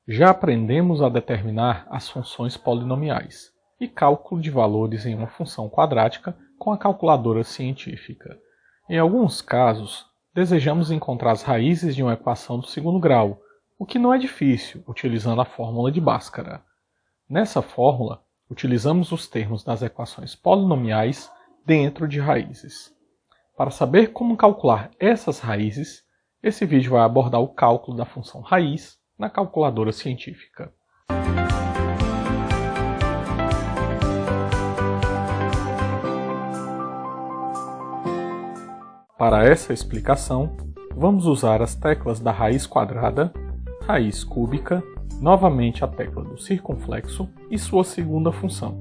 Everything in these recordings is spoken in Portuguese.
Já aprendemos a determinar as funções polinomiais e cálculo de valores em uma função quadrática com a calculadora científica. Em alguns casos, desejamos encontrar as raízes de uma equação do segundo grau, o que não é difícil, utilizando a fórmula de Bhaskara. Nessa fórmula, utilizamos os termos das equações polinomiais dentro de raízes. Para saber como calcular essas raízes, esse vídeo vai abordar o cálculo da função raiz na calculadora científica. Para essa explicação, vamos usar as teclas da raiz quadrada, raiz cúbica, novamente a tecla do circunflexo e sua segunda função,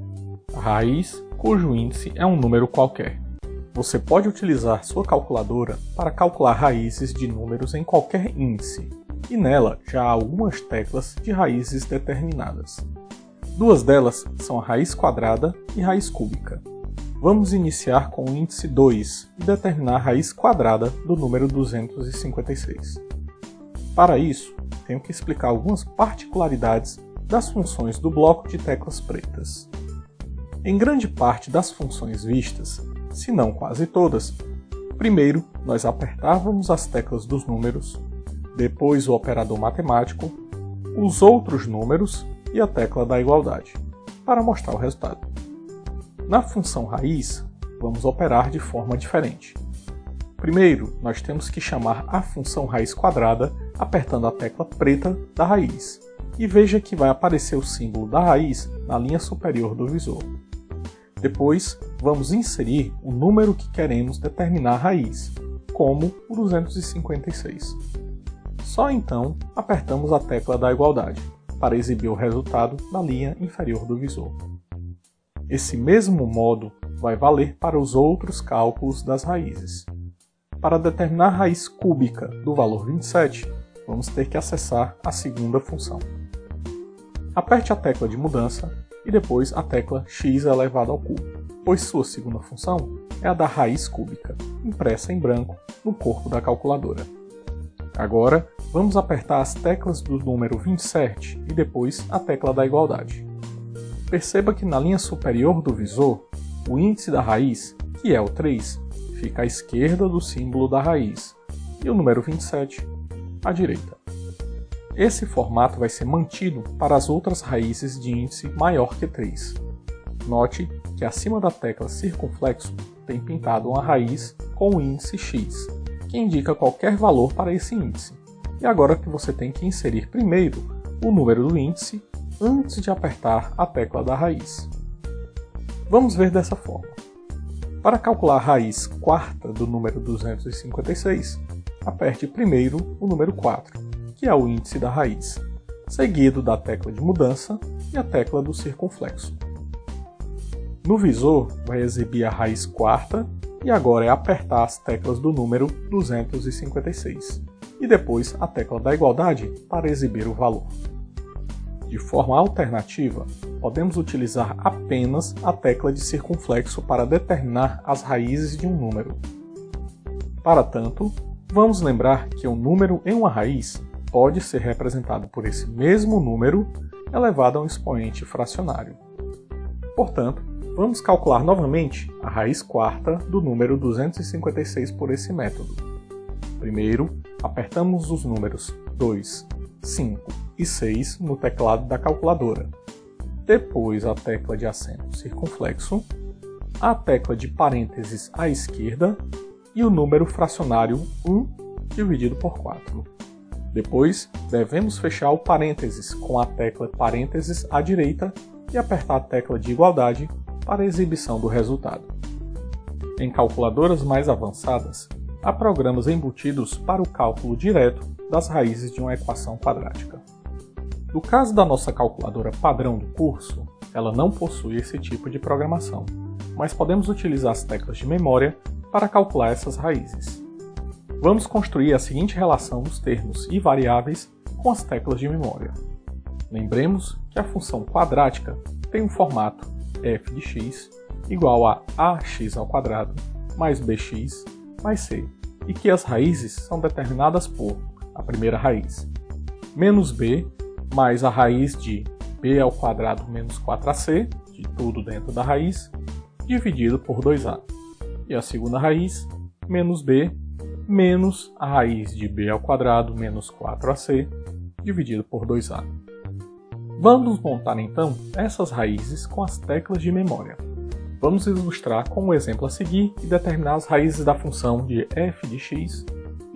a raiz cujo índice é um número qualquer. Você pode utilizar sua calculadora para calcular raízes de números em qualquer índice, e nela já há algumas teclas de raízes determinadas. Duas delas são a raiz quadrada e raiz cúbica. Vamos iniciar com o índice 2 e determinar a raiz quadrada do número 256. Para isso, tenho que explicar algumas particularidades das funções do bloco de teclas pretas. Em grande parte das funções vistas, se não quase todas, primeiro nós apertávamos as teclas dos números, depois o operador matemático, os outros números e a tecla da igualdade, para mostrar o resultado. Na função raiz, vamos operar de forma diferente. Primeiro, nós temos que chamar a função raiz quadrada apertando a tecla preta da raiz, e veja que vai aparecer o símbolo da raiz na linha superior do visor. Depois, vamos inserir o número que queremos determinar a raiz, como o 256. Só então apertamos a tecla da igualdade, para exibir o resultado na linha inferior do visor. Esse mesmo modo vai valer para os outros cálculos das raízes. Para determinar a raiz cúbica do valor 27, vamos ter que acessar a segunda função. Aperte a tecla de mudança e depois a tecla x elevado ao cubo, pois sua segunda função é a da raiz cúbica, impressa em branco no corpo da calculadora. Agora, vamos apertar as teclas do número 27 e depois a tecla da igualdade. Perceba que na linha superior do visor, o índice da raiz, que é o 3, fica à esquerda do símbolo da raiz, e o número 27 à direita. Esse formato vai ser mantido para as outras raízes de índice maior que 3. Note que acima da tecla circunflexo tem pintado uma raiz com o índice x, que indica qualquer valor para esse índice. E agora que você tem que inserir primeiro o número do índice antes de apertar a tecla da raiz. Vamos ver dessa forma. Para calcular a raiz quarta do número 256, aperte primeiro o número 4, que é o índice da raiz, seguido da tecla de mudança e a tecla do circunflexo. No visor, vai exibir a raiz quarta e agora é apertar as teclas do número 256 e depois a tecla da igualdade para exibir o valor. De forma alternativa, podemos utilizar apenas a tecla de circunflexo para determinar as raízes de um número. Para tanto, vamos lembrar que um número em uma raiz pode ser representado por esse mesmo número elevado a um expoente fracionário. Portanto, vamos calcular novamente a raiz quarta do número 256 por esse método. Primeiro, apertamos os números 2, 5 e 6 no teclado da calculadora. Depois a tecla de acento circunflexo, a tecla de parênteses à esquerda e o número fracionário 1 dividido por 4. Depois, devemos fechar o parênteses com a tecla parênteses à direita e apertar a tecla de igualdade para a exibição do resultado. Em calculadoras mais avançadas, há programas embutidos para o cálculo direto das raízes de uma equação quadrática. No caso da nossa calculadora padrão do curso, ela não possui esse tipo de programação, mas podemos utilizar as teclas de memória para calcular essas raízes. Vamos construir a seguinte relação dos termos e variáveis com as teclas de memória. Lembremos que a função quadrática tem um formato f de x igual a ax ao quadrado mais bx mais c, e que as raízes são determinadas por a primeira raiz, menos b mais a raiz de b ao quadrado menos 4ac, de tudo dentro da raiz, dividido por 2a. E a segunda raiz, menos b, menos a raiz de b ao quadrado menos 4ac, dividido por 2a. Vamos montar então essas raízes com as teclas de memória. Vamos ilustrar com o exemplo a seguir e determinar as raízes da função de f de x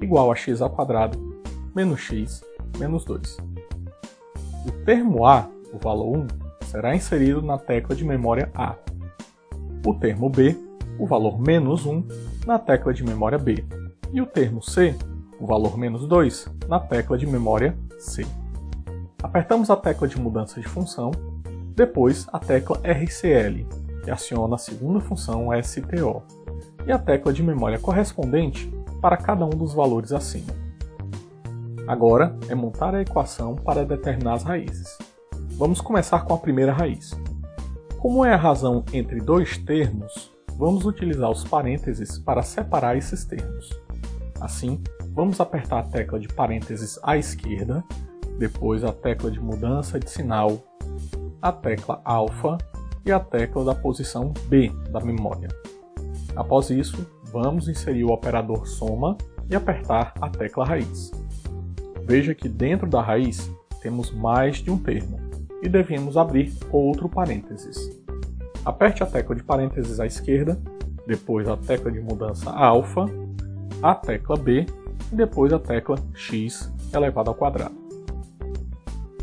igual a x ao quadrado menos x menos 2. O termo a, o valor 1, será inserido na tecla de memória A. O termo b, o valor menos 1, na tecla de memória B. E o termo c, o valor menos 2, na tecla de memória C. Apertamos a tecla de mudança de função, depois a tecla RCL, que aciona a segunda função STO, e a tecla de memória correspondente para cada um dos valores acima. Agora é montar a equação para determinar as raízes. Vamos começar com a primeira raiz. Como é a razão entre dois termos, vamos utilizar os parênteses para separar esses termos. Assim, vamos apertar a tecla de parênteses à esquerda, depois a tecla de mudança de sinal, a tecla alfa e a tecla da posição B da memória. Após isso, vamos inserir o operador soma e apertar a tecla raiz. Veja que dentro da raiz temos mais de um termo e devemos abrir outro parênteses. Aperte a tecla de parênteses à esquerda, depois a tecla de mudança alfa, a tecla B e depois a tecla x elevado ao quadrado.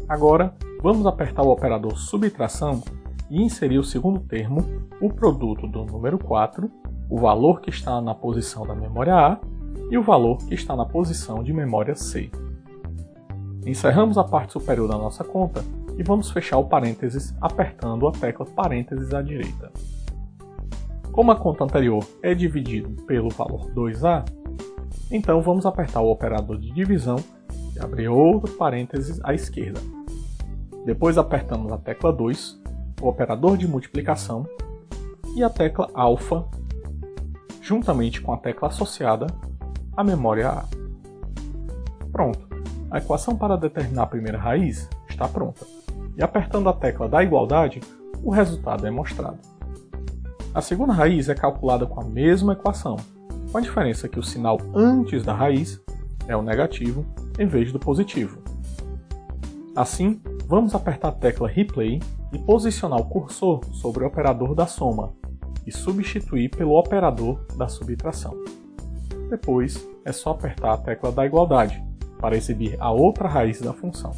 Agora, vamos apertar o operador subtração e inserir o segundo termo, o produto do número 4, o valor que está na posição da memória A e o valor que está na posição de memória C. Encerramos a parte superior da nossa conta e vamos fechar o parênteses apertando a tecla parênteses à direita. Como a conta anterior é dividido pelo valor 2a, então vamos apertar o operador de divisão e abrir outro parênteses à esquerda. Depois apertamos a tecla 2, o operador de multiplicação e a tecla alfa, juntamente com a tecla associada à memória A. Pronto, a equação para determinar a primeira raiz está pronta. E apertando a tecla da igualdade, o resultado é mostrado. A segunda raiz é calculada com a mesma equação, com a diferença que o sinal antes da raiz é o negativo em vez do positivo. Assim, vamos apertar a tecla Replay e posicionar o cursor sobre o operador da soma e substituir pelo operador da subtração. Depois, é só apertar a tecla da igualdade para exibir a outra raiz da função.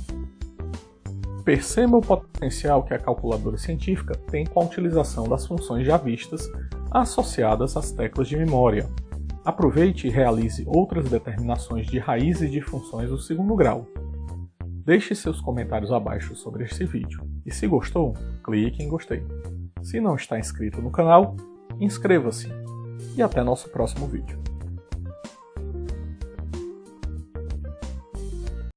Perceba o potencial que a calculadora científica tem com a utilização das funções já vistas associadas às teclas de memória. Aproveite e realize outras determinações de raízes de funções do segundo grau. Deixe seus comentários abaixo sobre este vídeo e se gostou, clique em gostei. Se não está inscrito no canal, inscreva-se e até nosso próximo vídeo.